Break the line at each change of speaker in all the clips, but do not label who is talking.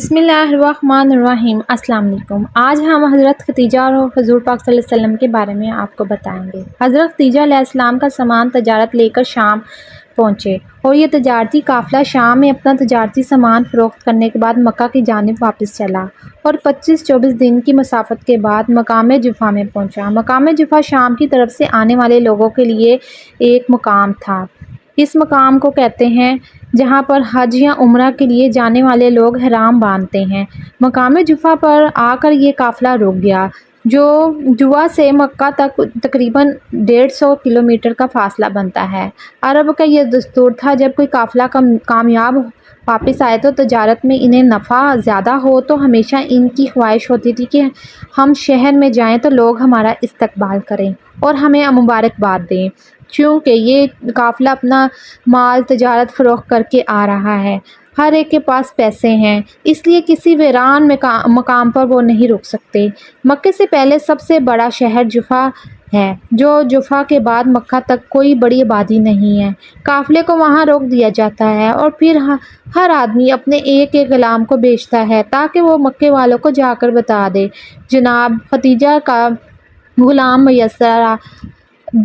بسم اللہ الرحمن الرحیم۔ السلام علیکم۔ آج ہم حضرت خدیجہ اور حضور پاک صلی اللہ علیہ وسلم کے بارے میں آپ کو بتائیں گے۔ حضرت خدیجہ علیہ السلام کا سامان تجارت لے کر شام پہنچے اور یہ تجارتی قافلہ شام میں اپنا تجارتی سامان فروخت کرنے کے بعد مکہ کی جانب واپس چلا اور 25-24 دن کی مسافت کے بعد مقام جفا میں پہنچا۔ مقام جفا شام کی طرف سے آنے والے لوگوں کے لیے ایک مقام تھا۔ اس مقام کو کہتے ہیں جہاں پر حج یا عمرہ کے لیے جانے والے لوگ احرام باندھتے ہیں۔ مقام جفا پر آ کر یہ قافلہ رک گیا، جو جوا سے مکہ تک تقریباً 150 کلومیٹر کا فاصلہ بنتا ہے۔ عرب کا یہ دستور تھا جب کوئی قافلہ کامیاب واپس آئے تو تجارت میں انہیں نفع زیادہ ہو تو ہمیشہ ان کی خواہش ہوتی تھی کہ ہم شہر میں جائیں تو لوگ ہمارا استقبال کریں اور ہمیں مبارکباد دیں، چونکہ یہ قافلہ اپنا مال تجارت فروخت کر کے آ رہا ہے۔ ہر ایک کے پاس پیسے ہیں، اس لیے کسی ویران مقام پر وہ نہیں رک سکتے۔ مکے سے پہلے سب سے بڑا شہر جفا ہے، جو جفا کے بعد مکہ تک کوئی بڑی آبادی نہیں ہے۔ قافلے کو وہاں روک دیا جاتا ہے اور پھر ہر آدمی اپنے ایک ایک غلام کو بھیجتا ہے تاکہ وہ مکے والوں کو جا کر بتا دے۔ جناب خدیجہ کا غلام میسرہ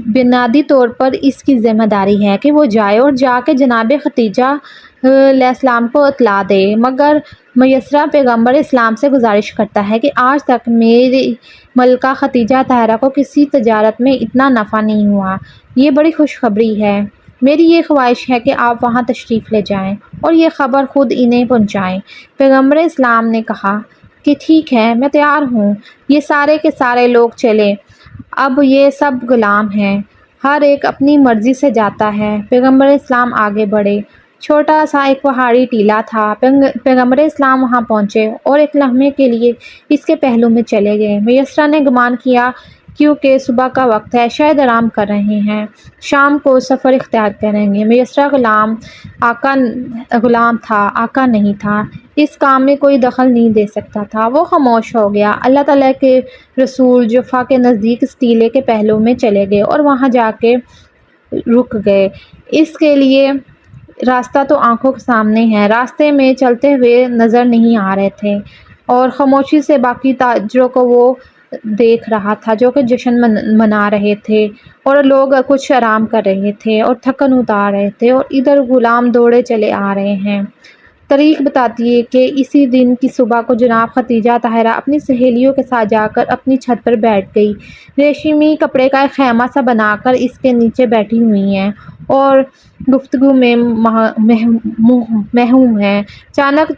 بنیادی طور پر اس کی ذمہ داری ہے کہ وہ جائے اور جا کے جناب خدیجہ علیہ السلام کو اطلاع دے، مگر میسرہ پیغمبر اسلام سے گزارش کرتا ہے کہ آج تک میری ملکہ خدیجہ طاہرہ کو کسی تجارت میں اتنا نفع نہیں ہوا۔ یہ بڑی خوشخبری ہے۔ میری یہ خواہش ہے کہ آپ وہاں تشریف لے جائیں اور یہ خبر خود انہیں پہنچائیں۔ پیغمبر اسلام نے کہا کہ ٹھیک ہے، میں تیار ہوں۔ یہ سارے کے سارے لوگ چلے۔ اب یہ سب غلام ہیں، ہر ایک اپنی مرضی سے جاتا ہے۔ پیغمبر اسلام آگے بڑھے۔ چھوٹا سا ایک پہاڑی ٹیلہ تھا۔ پیغمبر اسلام وہاں پہنچے اور ایک لمحے کے لیے اس کے پہلو میں چلے گئے۔ میسرہ نے گمان کیا کیونکہ صبح کا وقت ہے، شاید آرام کر رہے ہیں، شام کو سفر اختیار کریں گے۔ میسرہ غلام تھا، آقا نہیں تھا، اس کام میں کوئی دخل نہیں دے سکتا تھا۔ وہ خاموش ہو گیا۔ اللہ تعالیٰ کے رسول جفا کے نزدیک اس ٹیلے کے پہلو میں چلے گئے اور وہاں جا کے رک گئے۔ اس کے لیے راستہ تو آنکھوں کے سامنے ہے، راستے میں چلتے ہوئے نظر نہیں آ رہے تھے اور خاموشی سے باقی تاجروں کو وہ دیکھ رہا تھا جو کہ جشن منا رہے تھے اور لوگ کچھ آرام کر رہے تھے اور تھکن اتار رہے تھے اور ادھر غلام دوڑے چلے آ رہے ہیں۔ تاریخ بتاتی ہے کہ اسی دن کی صبح کو جناب خدیجہ طاہرہ اپنی سہیلیوں کے ساتھ جا کر اپنی چھت پر بیٹھ گئی۔ ریشمی کپڑے کا ایک خیمہ سا بنا کر اس کے نیچے بیٹھی ہوئی ہیں اور گفتگو میں مہوم ہیں۔ اچانک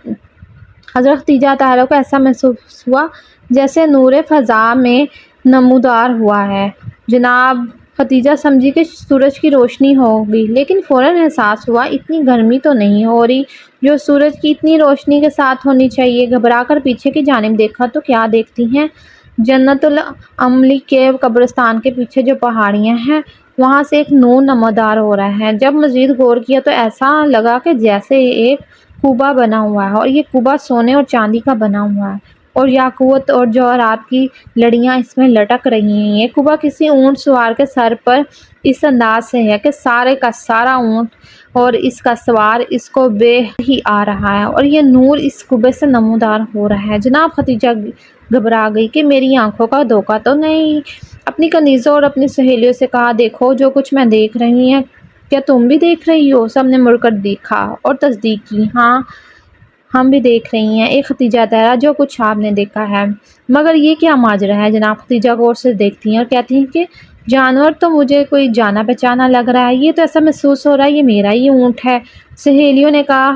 حضرت خدیجہ طاہرہ کو ایسا محسوس ہوا جیسے نور فضا میں نمودار ہوا ہے۔ جناب خدیجہ سمجھی کہ سورج کی روشنی ہوگی، لیکن فوراً احساس ہوا اتنی گرمی تو نہیں ہو رہی جو سورج کی اتنی روشنی کے ساتھ ہونی چاہیے۔ گھبرا کر پیچھے کی جانب دیکھا تو کیا دیکھتی ہیں، جنت العملی کے قبرستان کے پیچھے جو پہاڑیاں ہیں وہاں سے ایک نور نمودار ہو رہا ہے۔ جب مزید غور کیا تو ایسا لگا کہ جیسے ایک کوبہ بنا ہوا ہے اور یہ کوبہ سونے اور چاندی کا بنا ہوا ہے اور یاقوت اور جواہرات کی لڑیاں اس میں لٹک رہی ہیں۔ یہ کوبہ کسی اونٹ سوار کے سر پر اس انداز سے ہے کہ سارے کا سارا اونٹ اور اس کا سوار اس کو بے ہی آ رہا ہے اور یہ نور اس کوبے سے نمودار ہو رہا ہے۔ جناب خدیجہ گھبرا گئی کہ میری آنکھوں کا دھوکہ تو نہیں۔ اپنی کنیزوں اور اپنی سہیلیوں سے کہا، دیکھو جو کچھ میں دیکھ رہی ہیں، کیا تم بھی دیکھ رہی ہو؟ سب نے مڑ کر دیکھا اور تصدیق کی، ہاں ہم بھی دیکھ رہی ہیں۔ اے خدیجہ طاہرہ، جو کچھ آپ نے دیکھا ہے، مگر یہ کیا ماجرا ہے؟ جناب خدیجہ غور سے دیکھتی ہیں اور کہتی ہیں کہ جانور تو مجھے کوئی جانا پہچانا لگ رہا ہے، یہ تو ایسا محسوس ہو رہا ہے یہ میرا ہی اونٹ ہے۔ سہیلیوں نے کہا،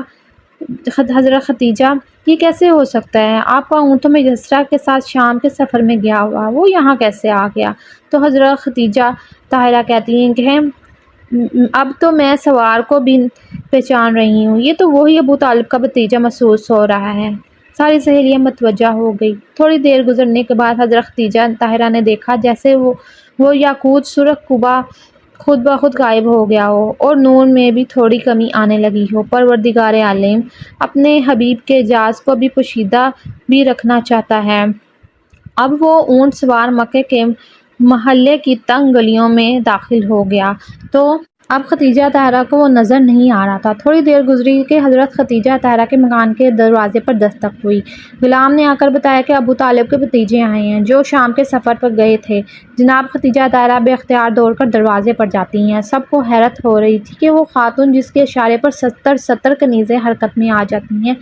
حضرت خدیجہ یہ کیسے ہو سکتا ہے؟ آپ کا اونٹ تو میسرہ کے ساتھ شام کے سفر میں گیا ہوا، وہ یہاں کیسے آ گیا؟ تو حضرت خدیجہ طاہرہ کہتی ہیں کہ اب تو میں سوار کو بھی پہچان رہی ہوں، یہ تو وہی ابو طالب کا بھتیجا محسوس ہو رہا ہے۔ ساری سہیلیاں متوجہ ہو گئی۔ تھوڑی دیر گزرنے کے بعد حضرت خدیجہ طاہرہ نے دیکھا جیسے وہ یاقوت سرخ کوبہ خود بخود غائب ہو گیا ہو اور نور میں بھی تھوڑی کمی آنے لگی ہو۔ پروردگار عالم اپنے حبیب کے اعجاز کو بھی پوشیدہ بھی رکھنا چاہتا ہے۔ اب وہ اونٹ سوار مکے کے محلے کی تنگ گلیوں میں داخل ہو گیا تو اب ختیجہ طاہرہ کو وہ نظر نہیں آ رہا تھا۔ تھوڑی دیر گزری کہ حضرت ختیجہ طاہرہ کے مکان کے دروازے پر دستک ہوئی۔ غلام نے آ کر بتایا کہ ابو طالب کے بھتیجے آئے ہیں جو شام کے سفر پر گئے تھے۔ جناب ختیجہ طاہرہ بے اختیار دوڑ کر دروازے پر جاتی ہیں۔ سب کو حیرت ہو رہی تھی کہ وہ خاتون جس کے اشارے پر 70 کنیزیں حرکت میں آ جاتی ہیں،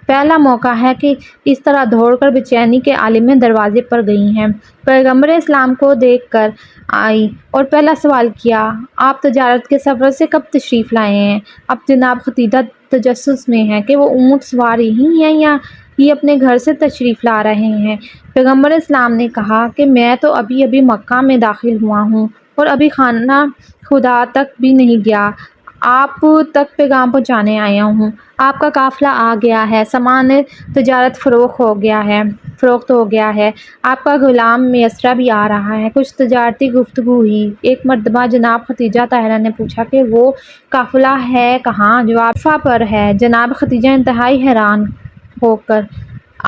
پہلا موقع ہے کہ اس طرح دوڑ کر بے چینی کے عالم میں دروازے پر گئی ہیں۔ پیغمبر اسلام کو دیکھ کر آئی اور پہلا سوال کیا، آپ تجارت کے سفر سے کب تشریف لائے ہیں؟ اب جناب ختیجہ تجسس میں ہیں کہ وہ اونٹ سوار ہی ہیں یا یہ اپنے گھر سے تشریف لا رہے ہیں۔ پیغمبر اسلام نے کہا کہ میں تو ابھی مکہ میں داخل ہوا ہوں اور ابھی خانہ خدا تک بھی نہیں گیا، آپ تک پیغام پہنچانے آیا ہوں۔ آپ کا قافلہ آ گیا ہے، سامان تجارت فروخت ہو گیا ہے، آپ کا غلام میسرہ بھی آ رہا ہے۔ کچھ تجارتی گفتگو ہوئی۔ ایک مرتبہ جناب ختیجہ طاہرہ نے پوچھا کہ وہ قافلہ ہے کہاں؟ جواب صفا پر ہے۔ جناب ختیجہ انتہائی حیران ہو کر،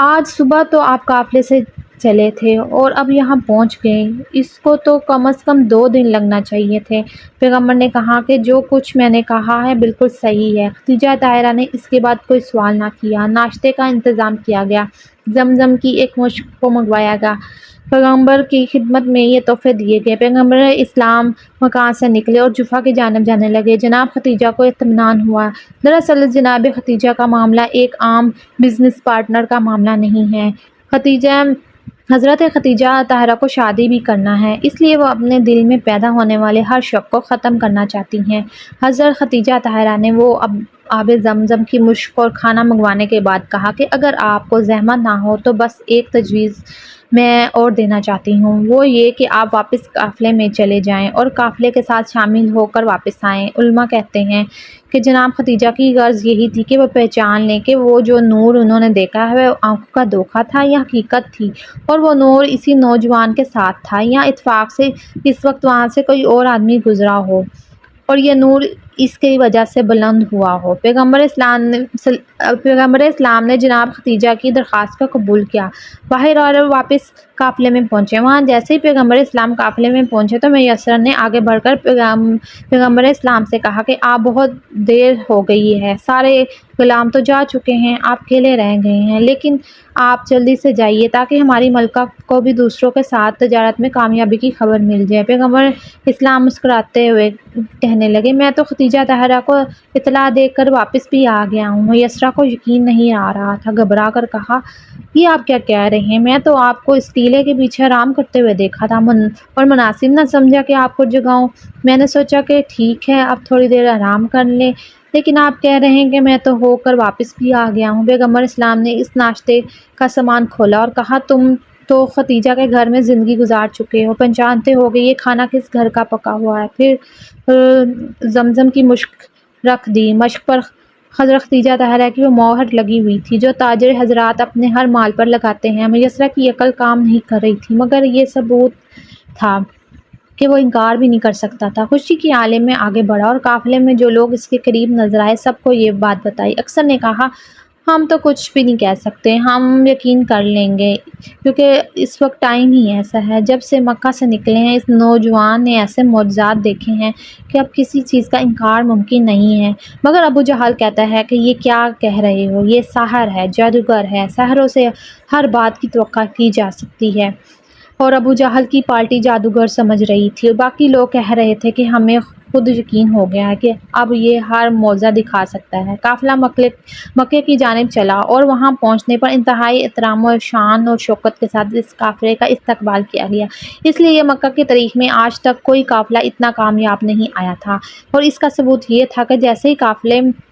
آج صبح تو آپ قافلے سے چلے تھے اور اب یہاں پہنچ گئے، اس کو تو کم از کم 2 دن لگنا چاہیے تھے۔ پیغمبر نے کہا کہ جو کچھ میں نے کہا ہے بالکل صحیح ہے۔ ختیجہ طاہرہ نے اس کے بعد کوئی سوال نہ کیا۔ ناشتے کا انتظام کیا گیا، زمزم کی ایک مشک کو منگوایا گیا، پیغمبر کی خدمت میں یہ تحفے دیے گئے۔ پیغمبر اسلام مکان سے نکلے اور جفا کی جانب جانے لگے۔ جناب ختیجہ کو اطمینان ہوا۔ دراصل جناب ختیجہ کا معاملہ ایک عام بزنس پارٹنر کا معاملہ نہیں ہے۔ حضرت ختیجہ طاہرہ کو شادی بھی کرنا ہے، اس لیے وہ اپنے دل میں پیدا ہونے والے ہر شک کو ختم کرنا چاہتی ہیں۔ حضرت ختیجہ طاہرہ نے وہ آب زمزم کی مشک اور کھانا منگوانے کے بعد کہا کہ اگر آپ کو زحمت نہ ہو تو بس ایک تجویز میں اور دینا چاہتی ہوں، وہ یہ کہ آپ واپس قافلے میں چلے جائیں اور قافلے کے ساتھ شامل ہو کر واپس آئیں۔ علماء کہتے ہیں کہ جناب ختیجہ کی غرض یہی تھی کہ وہ پہچان لیں کہ وہ جو نور انہوں نے دیکھا ہے وہ آنکھوں کا دھوکہ تھا یا حقیقت تھی، اور وہ نور اسی نوجوان کے ساتھ تھا یا اتفاق سے اس وقت وہاں سے کوئی اور آدمی گزرا ہو اور یہ نور اس کی وجہ سے بلند ہوا ہو۔ پیغمبر اسلام نے جناب ختیجہ کی درخواست کو قبول کیا، باہر اور واپس قافلے میں پہنچے۔ وہاں جیسے ہی پیغمبر اسلام قافلے میں پہنچے تو میسر نے آگے بڑھ کر پیغمبر اسلام سے کہا کہ آپ بہت دیر ہو گئی ہے، سارے غلام تو جا چکے ہیں، آپ اکیلے رہ گئے ہیں، لیکن آپ جلدی سے جائیے تاکہ ہماری ملکہ کو بھی دوسروں کے ساتھ تجارت میں کامیابی کی خبر مل جائے۔ پیغمبر اسلام مسکراتے ہوئے کہنے لگے، میں تو ختیجہ طاہرہ کو اطلاع دے کر واپس بھی آ گیا ہوں۔ میسرہ کو یقین نہیں آ رہا تھا، گھبرا کر کہا، یہ آپ کیا کہہ رہے ہیں؟ میں تو آپ کو اس ٹیلے کے پیچھے آرام کرتے ہوئے دیکھا تھا اور مناسب نہ سمجھا کہ آپ کو جگاؤں۔ میں نے سوچا کہ ٹھیک ہے اب تھوڑی دیر آرام کر لیں، لیکن آپ کہہ رہے ہیں کہ میں تو ہو کر واپس بھی آ گیا ہوں۔ پیغمبر اسلام نے اس ناشتے کا سامان کھولا اور کہا، تم تو ختیجہ کے گھر میں زندگی گزار چکے ہو، پہچانتے ہو کہ یہ کھانا کس گھر کا پکا ہوا ہے۔ پھر زمزم کی مشک رکھ دی۔ مشک پر حضرت ختیجہ طاہرہ کی وہ مہر لگی ہوئی تھی جو تاجر حضرات اپنے ہر مال پر لگاتے ہیں۔ میسرہ کی عقل کام نہیں کر رہی تھی، مگر یہ ثبوت تھا کہ وہ انکار بھی نہیں کر سکتا تھا۔ خوشی کی عالم میں آگے بڑھا اور قافلے میں جو لوگ اس کے قریب نظر آئے سب کو یہ بات بتائی۔ اکثر نے کہا، ہم تو کچھ بھی نہیں کہہ سکتے، ہم یقین کر لیں گے کیونکہ اس وقت ٹائم ہی ایسا ہے۔ جب سے مکہ سے نکلے ہیں اس نوجوان نے ایسے معجزات دیکھے ہیں کہ اب کسی چیز کا انکار ممکن نہیں ہے۔ مگر ابو جہل کہتا ہے کہ یہ کیا کہہ رہے ہو، یہ ساحر ہے، جادوگر ہے، سحروں سے ہر بات کی توقع کی جا سکتی ہے۔ اور ابو جہل کی پارٹی جادوگر سمجھ رہی تھی اور باقی لوگ کہہ رہے تھے کہ ہمیں خود یقین ہو گیا ہے کہ اب یہ ہر معجزہ دکھا سکتا ہے۔ قافلہ مکے کی جانب چلا اور وہاں پہنچنے پر انتہائی احترام و شان اور شوکت کے ساتھ اس قافلے کا استقبال کیا گیا، اس لیے یہ مکہ کی تاریخ میں آج تک کوئی قافلہ اتنا کامیاب نہیں آیا تھا۔ اور اس کا ثبوت یہ تھا کہ جیسے ہی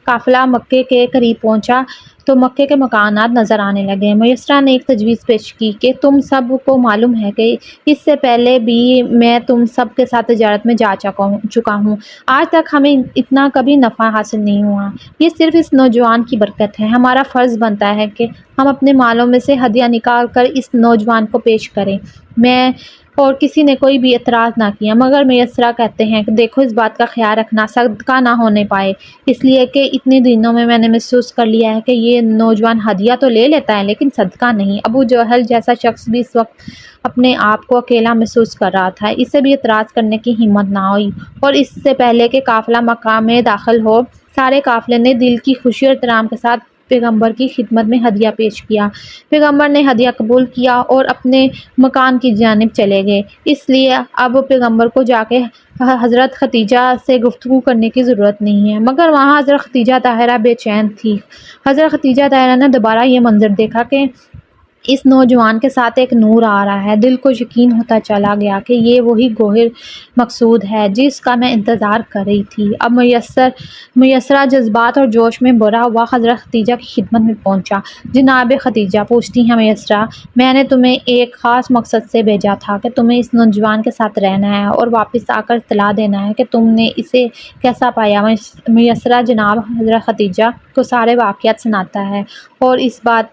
قافلہ مکے کے قریب پہنچا تو مکے کے مکانات نظر آنے لگے۔ میسرہ نے ایک تجویز پیش کی کہ تم سب کو معلوم ہے کہ اس سے پہلے بھی میں تم سب کے ساتھ تجارت میں جا چکا ہوں، آج تک ہمیں اتنا کبھی نفع حاصل نہیں ہوا، یہ صرف اس نوجوان کی برکت ہے۔ ہمارا فرض بنتا ہے کہ ہم اپنے مالوں میں سے ہدیہ نکال کر اس نوجوان کو پیش کریں۔ میں اور کسی نے کوئی بھی اعتراض نہ کیا، مگر میسرہ کہتے ہیں کہ دیکھو اس بات کا خیال رکھنا صدقہ نہ ہونے پائے، اس لیے کہ اتنے دنوں میں نے محسوس کر لیا ہے کہ یہ نوجوان ہدیہ تو لے لیتا ہے لیکن صدقہ نہیں۔ ابو جہل جیسا شخص بھی اس وقت اپنے آپ کو اکیلا محسوس کر رہا تھا، اسے بھی اعتراض کرنے کی ہمت نہ ہوئی، اور اس سے پہلے کہ قافلہ مکہ میں داخل ہو، سارے قافلے نے دل کی خوشی اور احترام کے ساتھ پیغمبر کی خدمت میں ہدیہ پیش کیا۔ پیغمبر نے ہدیہ قبول کیا اور اپنے مکان کی جانب چلے گئے، اس لیے اب پیغمبر کو جا کے حضرت خدیجہ سے گفتگو کرنے کی ضرورت نہیں ہے۔ مگر وہاں حضرت خدیجہ طاہرہ بے چین تھی۔ حضرت خدیجہ طاہرہ نے دوبارہ یہ منظر دیکھا کہ اس نوجوان کے ساتھ ایک نور آ رہا ہے۔ دل کو یقین ہوتا چلا گیا کہ یہ وہی گوہر مقصود ہے جس کا میں انتظار کر رہی تھی۔ اب میسرہ جذبات اور جوش میں بھرا ہوا حضرت خدیجہ کی خدمت میں پہنچا۔ جناب خدیجہ، پوچھتی ہیں میسرہ، میں نے تمہیں ایک خاص مقصد سے بھیجا تھا کہ تمہیں اس نوجوان کے ساتھ رہنا ہے اور واپس آ کر اطلاع دینا ہے کہ تم نے اسے کیسا پایا۔ میسرہ جناب حضرت خدیجہ کو سارے واقعات سناتا ہے اور اس بات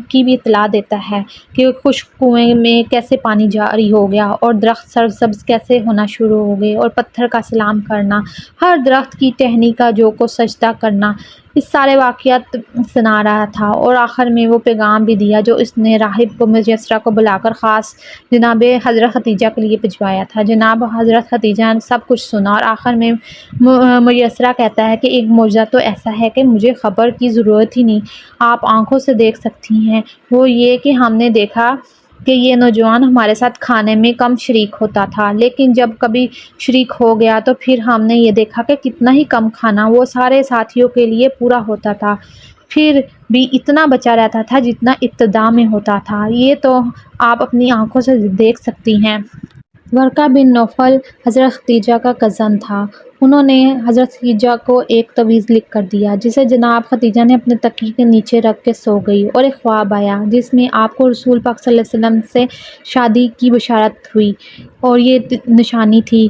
کی بھی اطلاع دیتا ہے کہ خشک کنویں میں کیسے پانی جاری ہو گیا اور درخت سرسبز کیسے ہونا شروع ہو گئے اور پتھر کا سلام کرنا، ہر درخت کی ٹہنی کا جو کو سجدہ کرنا، اس سارے واقعات سنا رہا تھا، اور آخر میں وہ پیغام بھی دیا جو اس نے راہب کو میسرہ کو بلا کر خاص جناب حضرت خدیجہ کے لیے بھجوایا تھا۔ جناب حضرت خدیجہ نے سب کچھ سنا اور آخر میں میسرہ کہتا ہے کہ ایک معجزہ تو ایسا ہے کہ مجھے خبر کی ضرورت ہی نہیں، آپ آنکھوں سے دیکھ سکتی ہیں، وہ یہ کہ ہم نے دیکھا کہ یہ نوجوان ہمارے ساتھ کھانے میں کم شریک ہوتا تھا، لیکن جب کبھی شریک ہو گیا تو پھر ہم نے یہ دیکھا کہ کتنا ہی کم کھانا وہ سارے ساتھیوں کے لیے پورا ہوتا تھا، پھر بھی اتنا بچا رہتا تھا جتنا ابتدا میں ہوتا تھا، یہ تو آپ اپنی آنکھوں سے دیکھ سکتی ہیں۔ ورقہ بن نوفل حضرت خدیجہ کا کزن تھا۔ انہوں نے حضرت خدیجہ کو ایک تعویذ لکھ کر دیا جسے جناب خدیجہ نے اپنے تکیے کے نیچے رکھ کے سو گئی، اور ایک خواب آیا جس میں آپ کو رسول پاک صلی اللہ علیہ وسلم سے شادی کی بشارت ہوئی، اور یہ نشانی تھی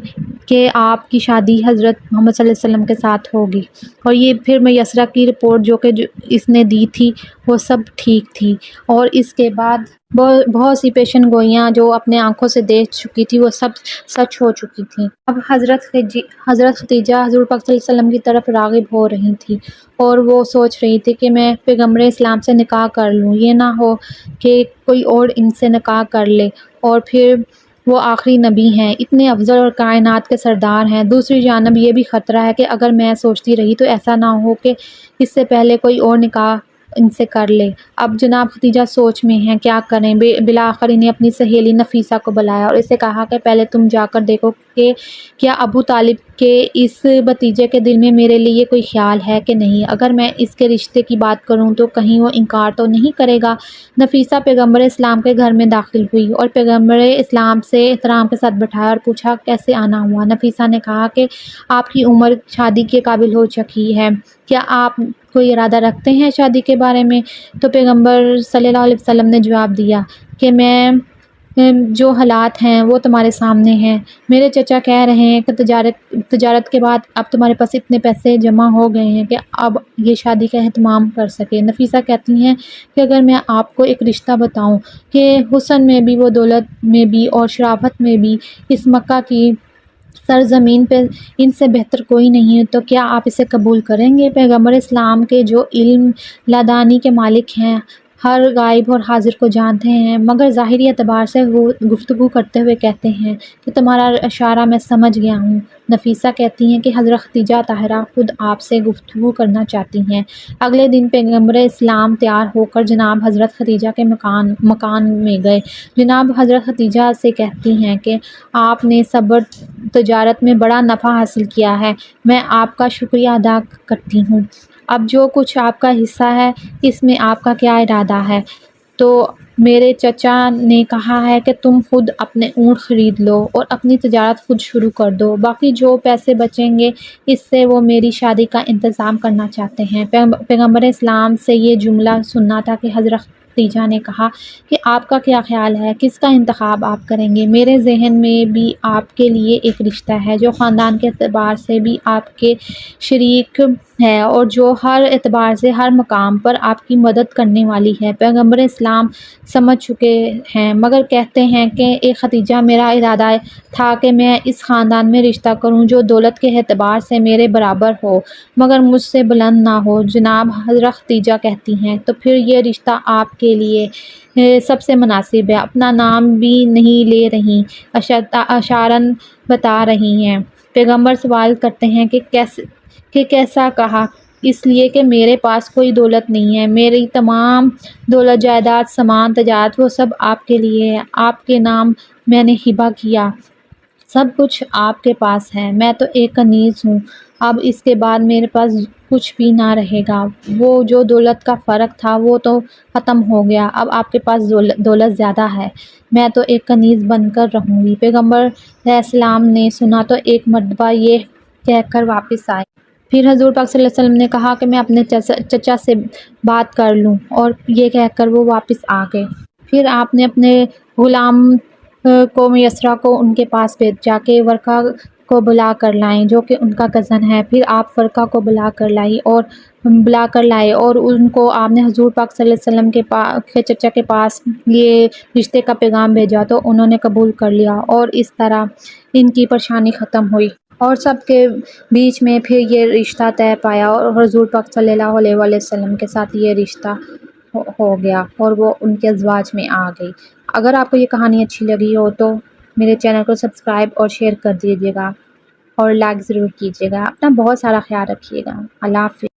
کہ آپ کی شادی حضرت محمد صلی اللہ علیہ وسلم کے ساتھ ہوگی، اور یہ پھر میسرہ کی رپورٹ جو کہ اس نے دی تھی وہ سب ٹھیک تھی، اور اس کے بعد بہت سی پیشن گوئیاں جو اپنے آنکھوں سے دیکھ چکی تھی وہ سب سچ ہو چکی تھیں۔ اب حضرت خدیجہ حضور پاک صلی اللہ علیہ وسلم کی طرف راغب ہو رہی تھی، اور وہ سوچ رہی تھی کہ میں پیغمبر اسلام سے نکاح کر لوں، یہ نہ ہو کہ کوئی اور ان سے نکاح کر لے، اور پھر وہ آخری نبی ہیں، اتنے افضل اور کائنات کے سردار ہیں۔ دوسری جانب یہ بھی خطرہ ہے کہ اگر میں سوچتی رہی تو ایسا نہ ہو کہ اس سے پہلے کوئی اور نکاح ان سے کر لے۔ اب جناب خدیجہ سوچ میں ہیں کیا کریں۔ بالآخر انہیں اپنی سہیلی نفیسہ کو بلایا اور اسے کہا کہ پہلے تم جا کر دیکھو کہ کیا ابو طالب کے اس بھتیجے کے دل میں میرے لیے کوئی خیال ہے کہ نہیں، اگر میں اس کے رشتے کی بات کروں تو کہیں وہ انکار تو نہیں کرے گا۔ نفیسہ پیغمبر اسلام کے گھر میں داخل ہوئی اور پیغمبر اسلام سے احترام کے ساتھ بٹھایا اور پوچھا کیسے آنا ہوا۔ نفیسہ نے کہا کہ آپ کی عمر شادی کے قابل ہو چکی ہے، کیا آپ کوئی ارادہ رکھتے ہیں شادی کے بارے میں؟ تو پیغمبر صلی اللہ علیہ وسلم نے جواب دیا کہ میں جو حالات ہیں وہ تمہارے سامنے ہیں، میرے چچا کہہ رہے ہیں کہ تجارت کے بعد اب تمہارے پاس اتنے پیسے جمع ہو گئے ہیں کہ اب یہ شادی کا اہتمام کر سکے۔ نفیسہ کہتی ہیں کہ اگر میں آپ کو ایک رشتہ بتاؤں کہ حسن میں بھی، وہ دولت میں بھی اور شرافت میں بھی اس مکہ کی سرزمین پہ ان سے بہتر کوئی نہیں ہے، تو کیا آپ اسے قبول کریں گے؟ پیغمبر اسلام کے جو علم لادانی کے مالک ہیں، ہر غائب اور حاضر کو جانتے ہیں، مگر ظاہری اعتبار سے گفتگو کرتے ہوئے کہتے ہیں کہ تمہارا اشارہ میں سمجھ گیا ہوں۔ نفیسہ کہتی ہیں کہ حضرت خدیجہ طاہرہ خود آپ سے گفتگو کرنا چاہتی ہیں۔ اگلے دن پیغمبر اسلام تیار ہو کر جناب حضرت خدیجہ کے مکان میں گئے۔ جناب حضرت خدیجہ سے کہتی ہیں کہ آپ نے صبر تجارت میں بڑا نفع حاصل کیا ہے، میں آپ کا شکریہ ادا کرتی ہوں۔ اب جو کچھ آپ کا حصہ ہے اس میں آپ کا کیا ارادہ ہے؟ تو میرے چچا نے کہا ہے کہ تم خود اپنے اونٹ خرید لو اور اپنی تجارت خود شروع کر دو، باقی جو پیسے بچیں گے اس سے وہ میری شادی کا انتظام کرنا چاہتے ہیں۔ پیغمبر اسلام سے یہ جملہ سننا تھا کہ حضرت خدیجہ نے کہا کہ آپ کا کیا خیال ہے، کس کا انتخاب آپ کریں گے؟ میرے ذہن میں بھی آپ کے لیے ایک رشتہ ہے جو خاندان کے اعتبار سے بھی آپ کے شریک ہے اور جو ہر اعتبار سے ہر مقام پر آپ کی مدد کرنے والی ہے۔ پیغمبر اسلام سمجھ چکے ہیں مگر کہتے ہیں کہ اے ختیجہ، میرا ارادہ تھا کہ میں اس خاندان میں رشتہ کروں جو دولت کے اعتبار سے میرے برابر ہو مگر مجھ سے بلند نہ ہو۔ جناب حضرت ختیجہ کہتی ہیں تو پھر یہ رشتہ آپ کے لیے سب سے مناسب ہے۔ اپنا نام بھی نہیں لے رہی، اشارن بتا رہی ہیں۔ پیغمبر سوال کرتے ہیں کہ کیسا کہا؟ اس لیے کہ میرے پاس کوئی دولت نہیں ہے، میری تمام دولت، جائیداد، سامان، تجارت وہ سب آپ کے لیے ہے، آپ کے نام میں نے ہبہ کیا، سب کچھ آپ کے پاس ہے۔ میں تو ایک کنیز ہوں، اب اس کے بعد میرے پاس کچھ بھی نہ رہے گا۔ وہ جو دولت کا فرق تھا وہ تو ختم ہو گیا، اب آپ کے پاس دولت زیادہ ہے، میں تو ایک کنیز بن کر رہوں گی۔ پیغمبر علیہ السلام نے سنا تو ایک مرتبہ یہ کہہ کر واپس آئے۔ پھر حضور پاک صلی اللہ علیہ وسلم نے کہا کہ میں اپنے چچا سے بات کر لوں، اور یہ کہہ کر وہ واپس آ گئے۔ پھر آپ نے اپنے غلام کو میسرہ کو ان کے پاس بھیجا کہ ورقہ کو بلا کر لائیں جو کہ ان کا کزن ہے۔ پھر آپ ورقہ کو بلا کر لائے اور ان کو آپ نے حضور پاک صلی اللہ علیہ وسلم کے چچا کے پاس یہ رشتے کا پیغام بھیجا تو انہوں نے قبول کر لیا، اور اس طرح ان کی پریشانی ختم ہوئی اور سب کے بیچ میں پھر یہ رشتہ طے پایا اور حضور پاک صلی اللہ علیہ وسلم کے ساتھ یہ رشتہ ہو گیا اور وہ ان کے ازواج میں آ گئی۔ اگر آپ کو یہ کہانی اچھی لگی ہو تو میرے چینل کو سبسکرائب اور شیئر کر دیجیے گا اور لائک ضرور کیجیے گا۔ اپنا بہت سارا خیال رکھیے گا۔ اللہ حافظ۔